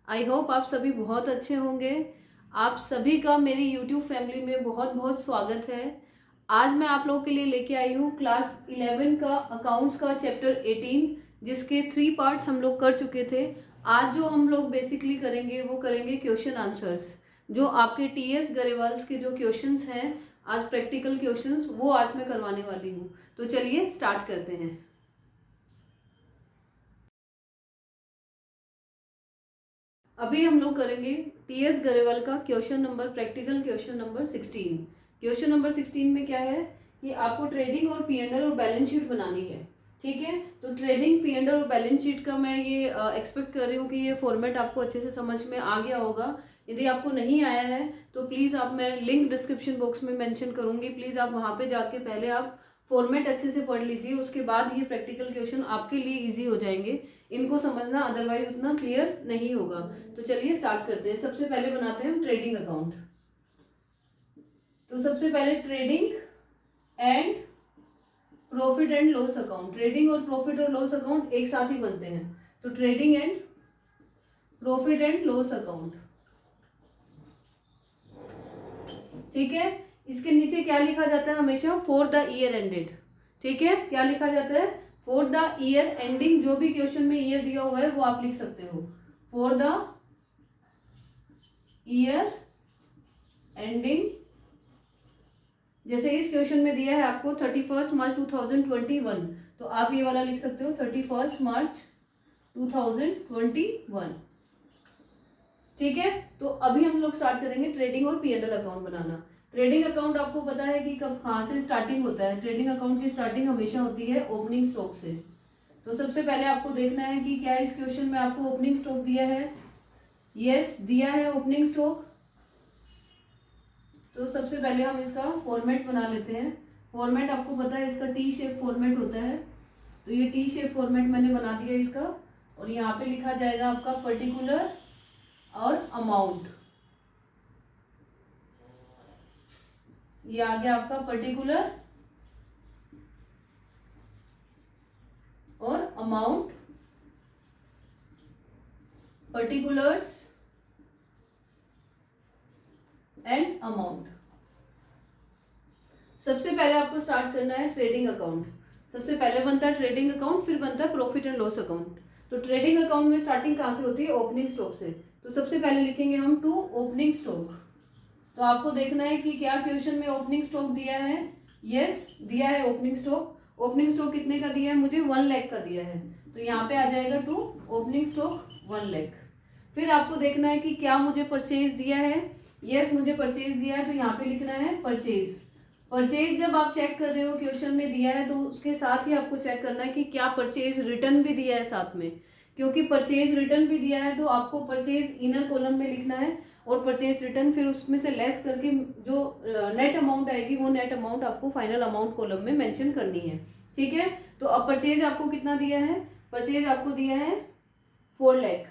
I hope आप सभी बहुत अच्छे होंगे। आप सभी का मेरी यूट्यूब फैमिली में बहुत बहुत स्वागत है। आज मैं आप लोगों के लिए लेके आई हूँ क्लास 11 का अकाउंट्स का चैप्टर 18, जिसके 3 पार्ट्स हम लोग कर चुके थे। आज जो हम लोग बेसिकली करेंगे वो करेंगे क्वेश्चन आंसर्स। जो आपके टीएस गरेवाल्स के जो क्वेश्चंस हैं, आज प्रैक्टिकल क्वेश्चंस, वो आज मैं करवाने वाली हूँ। तो चलिए स्टार्ट करते हैं। अभी हम लोग करेंगे टीएस गरेवाल का question number, practical question number 16। Question number 16 में क्या है कि आपको ट्रेडिंग और पी&एल और बैलेंस शीट बनानी है। ठीक है, तो ट्रेडिंग, पी&एल और बैलेंस शीट का मैं ये एक्सपेक्ट कर रही हूँ कि ये फॉर्मेट आपको अच्छे से समझ में आ गया होगा। यदि आपको नहीं आया है तो प्लीज़ आप, मैं लिंक डिस्क्रिप्शन बॉक्स में मेंशन करूँगी, प्लीज़ आप वहाँ पे जाके पहले आप फॉर्मेट अच्छे से पढ़ लीजिए। उसके बाद ये प्रैक्टिकल क्वेश्चन आपके लिए ईजी हो जाएंगे। इनको समझना अदरवाइज उतना क्लियर नहीं होगा। तो चलिए स्टार्ट करते हैं। सबसे पहले बनाते हैं हम ट्रेडिंग अकाउंट। तो सबसे पहले trading and profit and loss account, trading और प्रॉफिट और लॉस अकाउंट एक साथ ही बनते हैं। तो trading and profit and loss account, ठीक है। इसके नीचे क्या लिखा जाता है हमेशा? For the year ended. ठीक है, क्या लिखा जाता है? For the year ending. जो भी क्वेश्चन में ईयर दिया हुआ है वो आप लिख सकते हो। फॉर द ईयर एंडिंग, जैसे इस क्वेश्चन में दिया है आपको 31 मार्च 2021, तो आप ये वाला लिख सकते हो 31 मार्च 2021। ठीक है, तो अभी हम लोग स्टार्ट करेंगे ट्रेडिंग और पी&एल अकाउंट बनाना। ट्रेडिंग अकाउंट आपको पता है कि कब कहाँ से स्टार्टिंग होता है? ट्रेडिंग अकाउंट की स्टार्टिंग हमेशा होती है ओपनिंग स्टॉक से। तो सबसे पहले आपको देखना है कि क्या इस क्वेश्चन में आपको ओपनिंग स्टॉक दिया है। यस, दिया है ओपनिंग स्टॉक। तो सबसे पहले हम इसका फॉर्मेट बना लेते हैं। फॉर्मेट आपको पता है इसका टी शेप फॉर्मेट होता है। तो ये टी शेप फॉर्मेट मैंने बना दिया इसका, और यहाँ पे लिखा जाएगा आपका पर्टिकुलर और अमाउंट। ये आ गया आपका पर्टिकुलर और अमाउंट, पर्टिकुलर्स एंड अमाउंट। सबसे पहले आपको स्टार्ट करना है ट्रेडिंग अकाउंट। सबसे पहले बनता है ट्रेडिंग अकाउंट, फिर बनता है प्रॉफिट एंड लॉस अकाउंट। तो ट्रेडिंग अकाउंट में स्टार्टिंग कहाँ से होती है? ओपनिंग स्टॉक से। तो सबसे पहले लिखेंगे हम टू ओपनिंग स्टॉक। तो आपको देखना है कि क्या क्वेश्चन में ओपनिंग स्टॉक दिया है। यस, दिया है ओपनिंग स्टॉक। ओपनिंग स्टॉक कितने का दिया है मुझे? 1 लाख का दिया है। तो यहाँ पे आ जाएगा टू ओपनिंग स्टॉक 1 लाख। फिर आपको देखना है कि क्या मुझे परचेज दिया है। यस, मुझे परचेज दिया है, तो यहाँ पे लिखना है परचेज। परचेज जब आप चेक कर रहे हो क्वेश्चन में दिया है, तो उसके साथ ही आपको चेक करना है कि क्या परचेज रिटर्न भी दिया है साथ में। क्योंकि परचेज रिटर्न भी दिया है तो आपको परचेज इनर कॉलम में लिखना है, और परचेज रिटर्न फिर उसमें से लेस करके जो नेट अमाउंट आएगी वो नेट अमाउंट आपको फाइनल अमाउंट कॉलम में मेंशन करनी है। ठीक है, तो अब परचेज आपको कितना दिया है? परचेज आपको दिया है 4 लाख।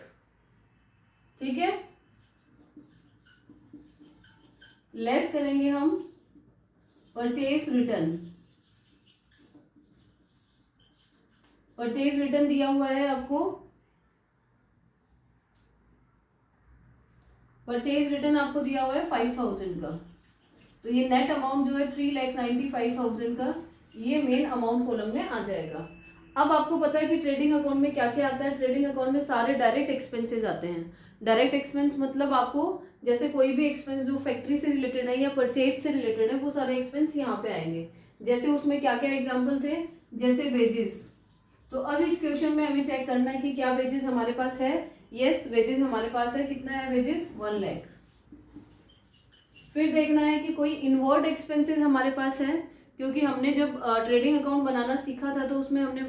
ठीक है, लेस करेंगे हम परचेज रिटर्न। परचेज रिटर्न दिया हुआ है आपको, परचेज रिटर्न आपको दिया हुआ है 5000 का। तो ये नेट अमाउंट जो है 3,95,000 का, ये मेन अमाउंट कॉलम में आ जाएगा। अब आपको पता है कि ट्रेडिंग अकाउंट में क्या क्या आता है। ट्रेडिंग अकाउंट में सारे डायरेक्ट एक्सपेंसेस आते हैं। डायरेक्ट एक्सपेंस मतलब आपको जैसे कोई भी एक्सपेंस जो फैक्ट्री से रिलेटेड है या परचेज से रिलेटेड है, वो सारे एक्सपेंस यहाँ पे आएंगे। जैसे उसमें क्या क्या एग्जाम्पल थे, जैसे वेजेस। तो अब इस क्वेश्चन में हमें चेक करना है कि क्या वेजेस हमारे पास है। यस, वेजेस हमारे पास है। कितना है वेजेस? 1 लाख। फिर देखना है कि कोई इनवर्ड एक्सपेंसेस हमारे पास है, क्योंकि हमने जब ट्रेडिंग अकाउंट बनाना सीखा था तो उसमें हमने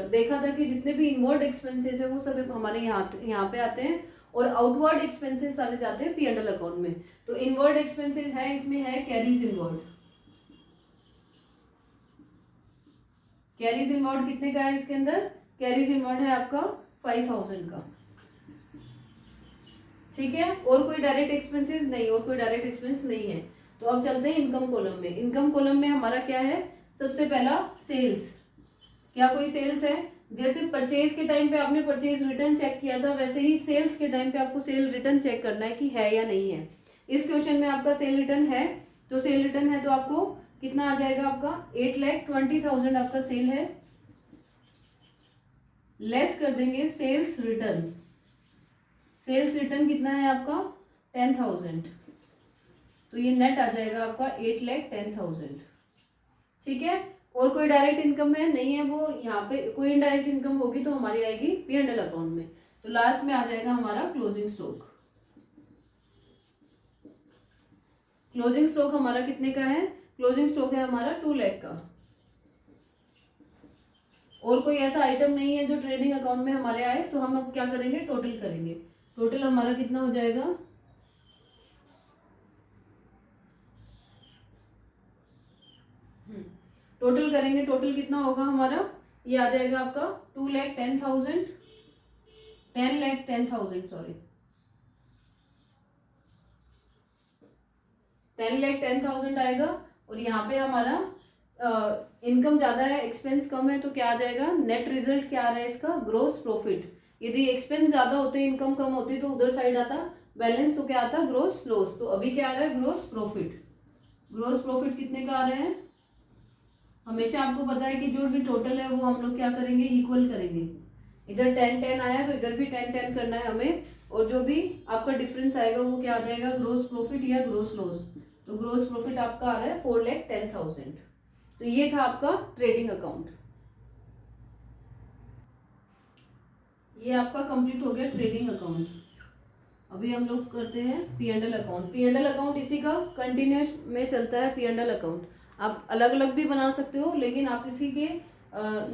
देखा था कि जितने भी इनवर्ड एक्सपेंसेस है वो सब हमारे यहाँ पे आते हैं, और आउटवर्ड एक्सपेंसेस सारे जाते हैं पी&एल अकाउंट में। तो इनवर्ड एक्सपेंसेस है, इसमें है कैरीज इनवर्ड। कैरीज इनवर्ड कितने का है इसके अंदर? कैरीज इनवर्ड है आपका 5000 का। ठीक है, और कोई डायरेक्ट एक्सपेंसेस नहीं, और कोई डायरेक्ट एक्सपेंस नहीं है। तो अब चलते हैं इनकम कॉलम में। इनकम कॉलम में हमारा क्या है? सबसे पहला सेल्स। क्या कोई सेल्स है? जैसे परचेज के टाइम पे आपने परचेज रिटर्न चेक किया था, वैसे ही सेल्स के टाइम पे आपको सेल रिटर्न चेक करना है कि है या नहीं है। इस क्वेश्चन में आपका सेल रिटर्न है, तो सेल रिटर्न है तो आपको कितना आ जाएगा, आपका 8,20,000 आपका सेल है, लेस कर देंगे सेल्स रिटर्न। सेल्स रिटर्न कितना है आपका 10,000, तो ये नेट आ जाएगा आपका 8,10,000। ठीक है। और कोई डायरेक्ट इनकम है नहीं है, वो यहाँ पे कोई इनडायरेक्ट इनकम होगी तो हमारी आएगी P&L अकाउंट में। तो लास्ट में आ जाएगा हमारा क्लोजिंग स्टॉक। क्लोजिंग स्टॉक हमारा कितने का है, क्लोजिंग स्टॉक है हमारा 2 लाख का। और कोई ऐसा आइटम नहीं है जो ट्रेडिंग अकाउंट में हमारे आए, तो हम अब क्या करेंगे, टोटल करेंगे। टोटल हमारा कितना हो जाएगा, टोटल करेंगे, टोटल कितना होगा हमारा, ये आ जाएगा आपका 2,10,000, 10,10,000 सॉरी 10,10,000 आएगा। और यहाँ पे हमारा इनकम ज़्यादा है, एक्सपेंस कम है, तो क्या आ जाएगा, नेट रिजल्ट क्या आ रहा है इसका, ग्रोस प्रॉफिट। यदि एक्सपेंस ज़्यादा होते, इनकम कम होती, तो उधर साइड आता बैलेंस, तो क्या आता, ग्रोस लॉस। तो अभी क्या आ रहा है, ग्रोस प्रॉफिट। ग्रोस प्रॉफिट कितने का आ रहे हैं, हमेशा आपको पता है कि जो भी टोटल है वो हम लोग क्या करेंगे, इक्वल करेंगे। इधर 10-10 आया तो इधर भी 10-10 करना है हमें, और जो भी आपका डिफरेंस आएगा वो क्या आ जाएगा, ग्रोस प्रॉफिट या ग्रोस लॉस। तो ग्रोस प्रॉफिट आपका आ रहा है 4,10,000। तो ये था आपका ट्रेडिंग अकाउंट। ये आपका कंप्लीट हो गया ट्रेडिंग अकाउंट। अभी हम लोग करते हैं P&L अकाउंट। P&L अकाउंट इसी का कंटिन्यूस में चलता है। P&L अकाउंट आप अलग अलग भी बना सकते हो, लेकिन आप इसी के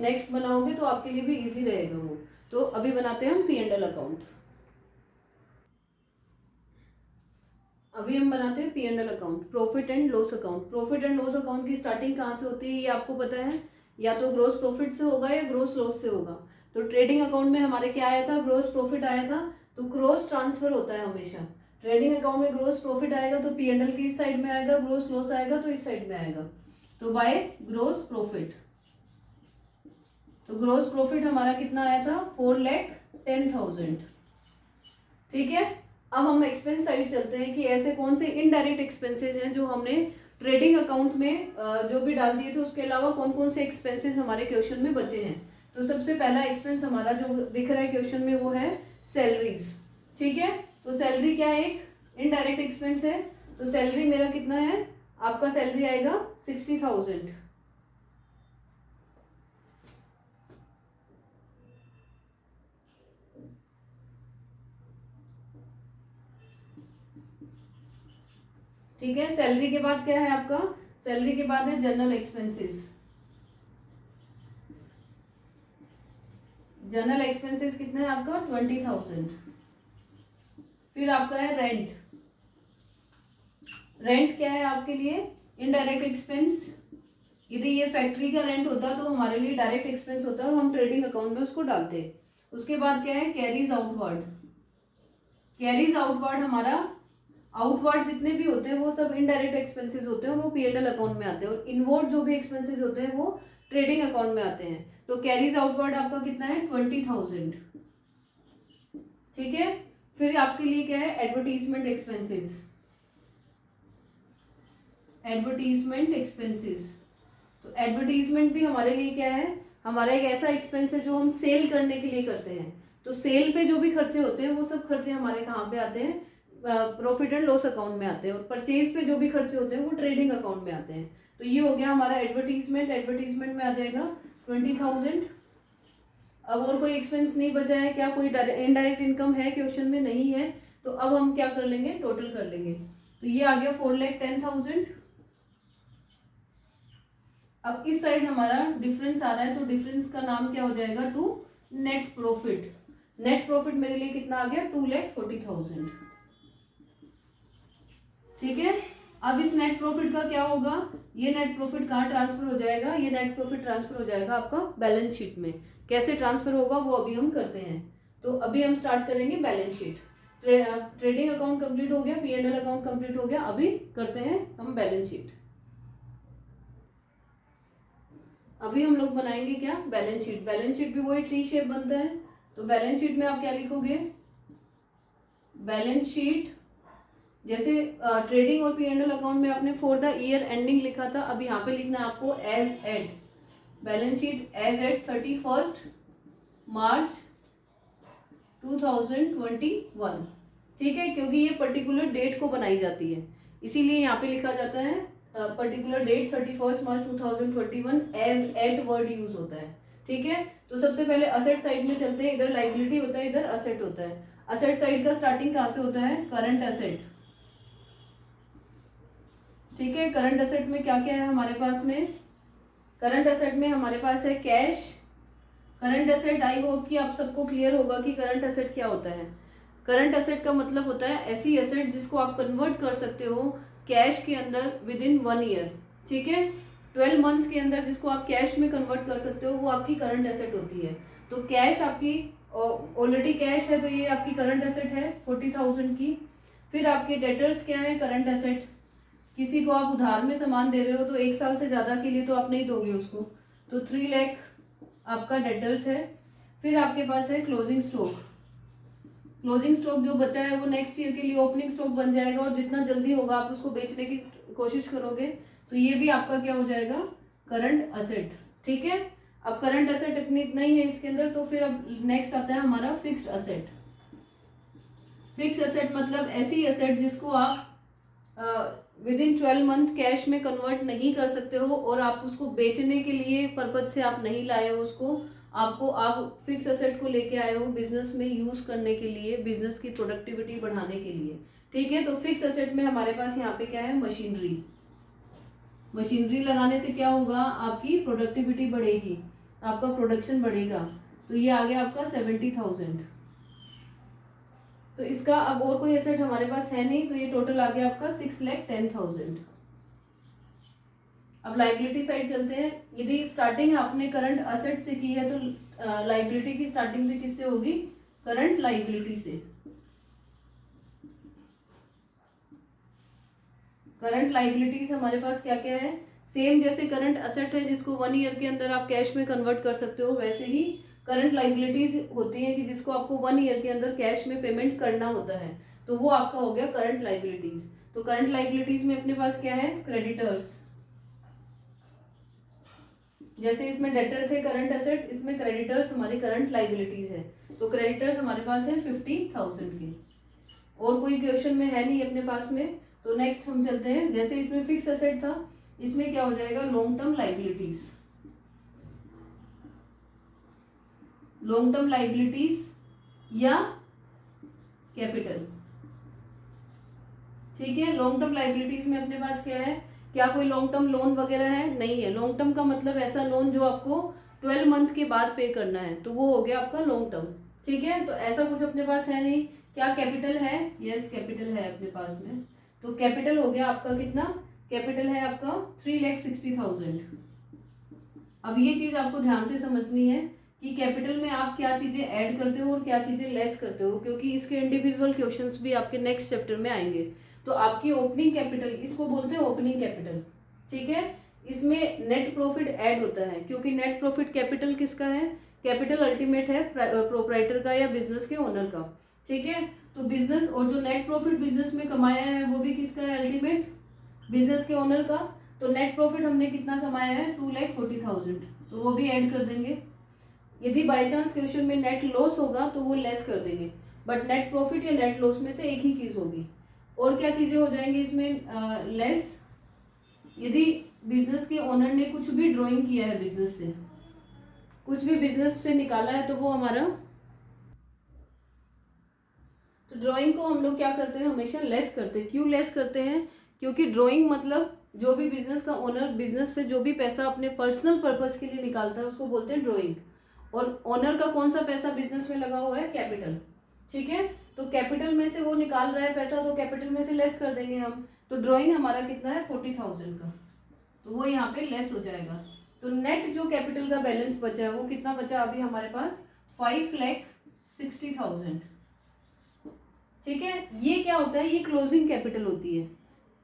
नेक्स्ट बनाओगे तो आपके लिए भी इजी रहेगा वो। तो अभी बनाते हैं हम P&L अकाउंट। अभी हम बनाते हैं P&L account, profit and loss account. Profit and loss account की स्टार्टिंग कहाँ से होती है ये आपको पता है, या तो ग्रोस प्रॉफिट से होगा या ग्रोस लॉस से होगा। तो ट्रेडिंग अकाउंट में हमारे क्या आया था, ग्रोस प्रॉफिट आया था, तो ग्रोस ट्रांसफर होता है हमेशा। ट्रेडिंग अकाउंट में ग्रोस प्रॉफिट आएगा तो P&L की इस साइड में आएगा, ग्रोस लॉस आएगा तो इस साइड में आएगा, तो बाय ग्रोस प्रॉफिट। तो ग्रोस प्रॉफिट हमारा कितना आया था, 4,10,000। ठीक है। अब हम एक्सपेंस साइड चलते हैं कि ऐसे कौन से इनडायरेक्ट एक्सपेंसेस हैं जो हमने ट्रेडिंग अकाउंट में जो भी डाल दिए थे, उसके अलावा कौन कौन से एक्सपेंसेस हमारे क्वेश्चन में बचे हैं। तो सबसे पहला एक्सपेंस हमारा जो दिख रहा है क्वेश्चन में वो है सैलरीज। ठीक है। तो सैलरी क्या है, एक इनडायरेक्ट एक्सपेंस है। तो सैलरी मेरा कितना है, आपका सैलरी आएगा 60,000। ठीक है। सैलरी के बाद क्या है आपका, सैलरी के बाद है जनरल एक्सपेंसेस। जनरल एक्सपेंसेस कितना है आपका 20,000। फिर आपका है रेंट। रेंट क्या है आपके लिए, इनडायरेक्ट एक्सपेंस। यदि ये फैक्ट्री का रेंट होता तो हमारे लिए डायरेक्ट एक्सपेंस होता और हम ट्रेडिंग अकाउंट में उसको डालते। उसके बाद क्या है, कैरीज आउटवर्ड। कैरीज आउटवर्ड हमारा, आउटवर्ड जितने भी होते हैं वो सब इनडायरेक्ट एक्सपेंसेस होते हैं और वो P&L अकाउंट में आते हैं, और इनवर्ड जो भी एक्सपेंसेस होते हैं वो ट्रेडिंग अकाउंट में आते हैं। तो कैरीज आउटवर्ड आपका कितना है 20,000। ठीक है। फिर आपके लिए क्या है, एडवर्टीजमेंट एक्सपेंसेस। एडवर्टीजमेंट एक्सपेंसेस, तो एडवर्टीजमेंट भी हमारे लिए क्या है, हमारा एक ऐसा एक्सपेंस है जो हम सेल करने के लिए करते हैं। तो सेल पे जो भी खर्चे होते हैं वो सब खर्चे हमारे कहाँ पे आते हैं, प्रॉफिट एंड लॉस अकाउंट में आते हैं। और परचेज पे जो भी खर्चे होते हैं वो ट्रेडिंग अकाउंट में आते हैं। तो ये हो गया हमारा एडवर्टीजमेंट। एडवर्टीजमेंट में आ जाएगा 20,000। अब और कोई एक्सपेंस नहीं बचा है क्या, कोई इनडायरेक्ट इनकम है क्वेश्चन में, नहीं है। तो अब हम क्या कर लेंगे, टोटल कर लेंगे। तो ये आ गया 4,10,000। अब इस साइड हमारा डिफरेंस आ रहा है, तो डिफरेंस का नाम क्या हो जाएगा, to net profit. Net profit मेरे लिए कितना आ गया 2,40,000। ठीक है। अब इस नेट प्रॉफिट का क्या होगा, ये नेट प्रॉफिट कहाँ ट्रांसफर हो जाएगा, ये नेट प्रॉफिट ट्रांसफर हो जाएगा आपका बैलेंस शीट में। कैसे ट्रांसफर होगा वो अभी हम करते हैं। तो अभी हम स्टार्ट करेंगे balance sheet. Trading account complete हो गया, P&L अकाउंट कंप्लीट हो गया, अभी करते हैं हम बैलेंस शीट। अभी हम लोग बनाएंगे क्या, बैलेंस शीट। बैलेंस शीट भी वही ट्री शेप बनता है। तो बैलेंस शीट में आप क्या लिखोगे, बैलेंस शीट जैसे ट्रेडिंग और P&L अकाउंट में आपने फॉर द ईयर एंडिंग लिखा था, अब यहाँ पे लिखना है आपको as at, balance sheet as at 31 March 2021। ठीक है, क्योंकि ये पर्टिकुलर डेट को बनाई जाती है, इसीलिए यहाँ पे लिखा जाता है particular date 31 March 2021, as eight word use होता है। ठीक है, तो सबसे पहले असेट साइड में चलते हैं। इधर लाइबिलिटी होता है, इधर असेट होता है। असेट साइड का स्टार्टिंग कहाँ से होता है, करंट असेट। ठीक है, करंट असेट में क्या क्या है हमारे पास में, करंट असेट में हमारे पास है cash. Current asset, I hope कि आप सबको क्लियर होगा कि करंट असेट क्या होता है। करंट असेट का मतलब होता है ऐसी असेट जिसको आप कन्वर्ट कर सकते हो कैश के अंदर विद इन 1 ईयर। ठीक है, 12 मंथ्स के अंदर जिसको आप कैश में कन्वर्ट कर सकते हो वो आपकी करंट असेट होती है। तो कैश आपकी ऑलरेडी कैश है, तो ये आपकी करंट असेट है 40,000 की। फिर आपके डेटर्स क्या है, करंट असेट। किसी को आप उधार में सामान दे रहे हो तो 1 साल से ज़्यादा के लिए तो आप नहीं दोगे उसको, तो 3 लाख आपका डेटर्स है। फिर आपके पास है क्लोजिंग स्टॉक। क्लोजिंग स्टॉक जो बचा है वो नेक्स्ट ईयर के लिए ओपनिंग स्टॉक बन जाएगा, और जितना जल्दी होगा आप उसको बेचने की कोशिश करोगे, तो ये भी आपका क्या हो जाएगा, करंट असेट। ठीक है, अब करंट असेट इतना ही है इसके अंदर, तो फिर अब नेक्स्ट आता है हमारा फिक्स्ड असेट। फिक्स्ड असेट मतलब ऐसी असेट जिसको आप विद इन 12 मंथ कैश में कन्वर्ट नहीं कर सकते हो, और आप उसको बेचने के लिए पर्पज से आप नहीं लाए हो उसको, आप फिक्स असेट को लेके आए हो बिजनेस में यूज करने के लिए, बिजनेस की प्रोडक्टिविटी बढ़ाने के लिए। ठीक है, तो फिक्स असेट में हमारे पास यहाँ पे क्या है, मशीनरी। मशीनरी लगाने से क्या होगा, आपकी प्रोडक्टिविटी बढ़ेगी, आपका प्रोडक्शन बढ़ेगा। तो ये आ गया आपका 70,000। तो इसका अब और कोई एसेट हमारे पास है नहीं, तो ये टोटल आ गया आपका 6,10,000। अब लाइबिलिटी साइड चलते हैं। यदि स्टार्टिंग आपने करंट असेट से की है तो लाइबिलिटी की स्टार्टिंग भी किससे होगी, करंट लाइबिलिटी से। करंट लाइबिलिटीज हमारे पास क्या क्या है, सेम जैसे करंट असेट है जिसको 1 ईयर के अंदर आप कैश में कन्वर्ट कर सकते हो, वैसे ही करंट लाइबिलिटीज होती है कि जिसको आपको 1 ईयर के अंदर कैश में पेमेंट करना होता है, तो वो आपका हो गया करंट लाइबिलिटीज। तो करंट लाइबिलिटीज में अपने पास क्या है, क्रेडिटर्स। जैसे इसमें डेटर थे करंट असेट, इसमें क्रेडिटर्स हमारी करंट लाइबिलिटीज है। तो क्रेडिटर्स हमारे पास है 50,000 के। और कोई क्वेश्चन में है नहीं अपने पास में, तो नेक्स्ट हम चलते हैं। जैसे इसमें फिक्स असेट था, इसमें क्या हो जाएगा, long term liabilities. Long term liabilities या कैपिटल। ठीक है, लॉन्ग टर्म लाइबिलिटीज में अपने पास क्या है, क्या कोई लॉन्ग टर्म लोन वगैरह है, नहीं है। लॉन्ग टर्म का मतलब ऐसा लोन जो आपको 12 मंथ के बाद पे करना है, तो वो हो गया आपका लॉन्ग टर्म। ठीक है, तो ऐसा कुछ अपने पास है नहीं। क्या कैपिटल है, यस कैपिटल है अपने पास में। तो कैपिटल हो गया आपका कितना, कैपिटल है आपका 3,60,000। अब ये चीज आपको ध्यान से समझनी है कि कैपिटल में आप क्या चीजें ऐड करते हो और क्या चीजें लेस करते हो, क्योंकि इसके इंडिविजुअल क्वेश्चंस भी आपके नेक्स्ट चैप्टर में आएंगे। तो आपकी ओपनिंग कैपिटल, इसको बोलते हैं ओपनिंग कैपिटल। ठीक है, इसमें नेट प्रॉफिट ऐड होता है, क्योंकि नेट प्रॉफिट कैपिटल किसका है, कैपिटल अल्टीमेट है प्रोप्राइटर का या बिजनेस के ओनर का। ठीक है, तो बिजनेस और जो नेट प्रॉफिट बिजनेस में कमाया है वो भी किसका है, अल्टीमेट बिजनेस के ओनर का। तो नेट प्रॉफिट हमने कितना कमाया है, 2,40,000, तो वो भी ऐड कर देंगे। यदि बाय चांस क्वेश्चन में नेट लॉस होगा तो वो लेस कर देंगे, बट नेट प्रॉफिट या नेट लॉस में से एक ही चीज होगी। और क्या चीजें हो जाएंगी इसमें लेस, यदि बिजनेस के ओनर ने कुछ भी ड्राइंग किया है, बिजनेस से कुछ भी बिजनेस से निकाला है, तो वो हमारा, तो ड्राइंग को हम लोग क्या करते हैं, हमेशा लेस करते हैं। क्यों लेस करते हैं, क्योंकि ड्राइंग मतलब जो भी बिजनेस का ओनर बिजनेस से जो भी पैसा अपने पर्सनल पर्पस के लिए निकालता है उसको बोलते हैं ड्राइंग। और ओनर का कौन सा पैसा बिजनेस में लगा हुआ है, कैपिटल। ठीक है, तो कैपिटल में से वो निकाल रहा है पैसा, तो कैपिटल में से लेस कर देंगे हम। तो ड्राइंग हमारा कितना है, 40,000 का, तो वो यहाँ पे लेस हो जाएगा। तो नेट जो कैपिटल का बैलेंस बचा है वो कितना बचा अभी हमारे पास, 5,60,000। ठीक है, ये क्या होता है, ये क्लोजिंग कैपिटल होती है।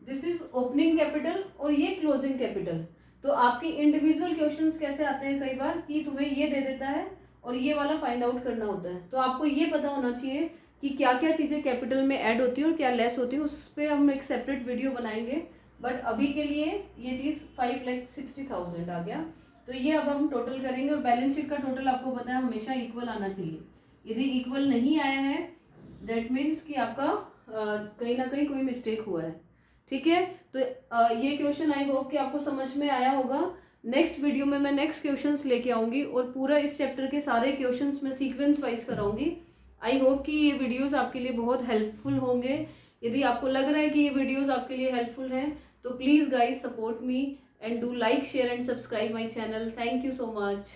दिस इज ओपनिंग कैपिटल और ये क्लोजिंग कैपिटल। तो आपके इंडिविजुअल क्वेश्चंस कैसे आते हैं कई बार कि तुम्हें ये दे देता है और ये वाला फाइंड आउट करना होता है, तो आपको ये पता होना चाहिए कि क्या क्या चीज़ें कैपिटल में ऐड होती है और क्या लेस होती है। उस पर हम एक सेपरेट वीडियो बनाएंगे, बट अभी के लिए ये चीज़ 5,60,000 आ गया। तो ये अब हम टोटल करेंगे और बैलेंस शीट का टोटल आपको पता है हमेशा इक्वल आना चाहिए। यदि इक्वल नहीं आया है दैट मीन्स कि आपका कहीं ना कहीं कोई मिस्टेक हुआ है। ठीक है, तो ये क्वेश्चन आई होप कि आपको समझ में आया होगा। नेक्स्ट वीडियो में मैं नेक्स्ट क्वेश्चंस लेके आऊँगी और पूरा इस चैप्टर के सारे क्वेश्चंस मैं सीक्वेंस वाइज कराऊंगी। आई होप कि ये वीडियोस आपके लिए बहुत हेल्पफुल होंगे। यदि आपको लग रहा है कि ये वीडियोस आपके लिए हेल्पफुल हैं तो please guys support me and do like, share and subscribe my channel. Thank you so much.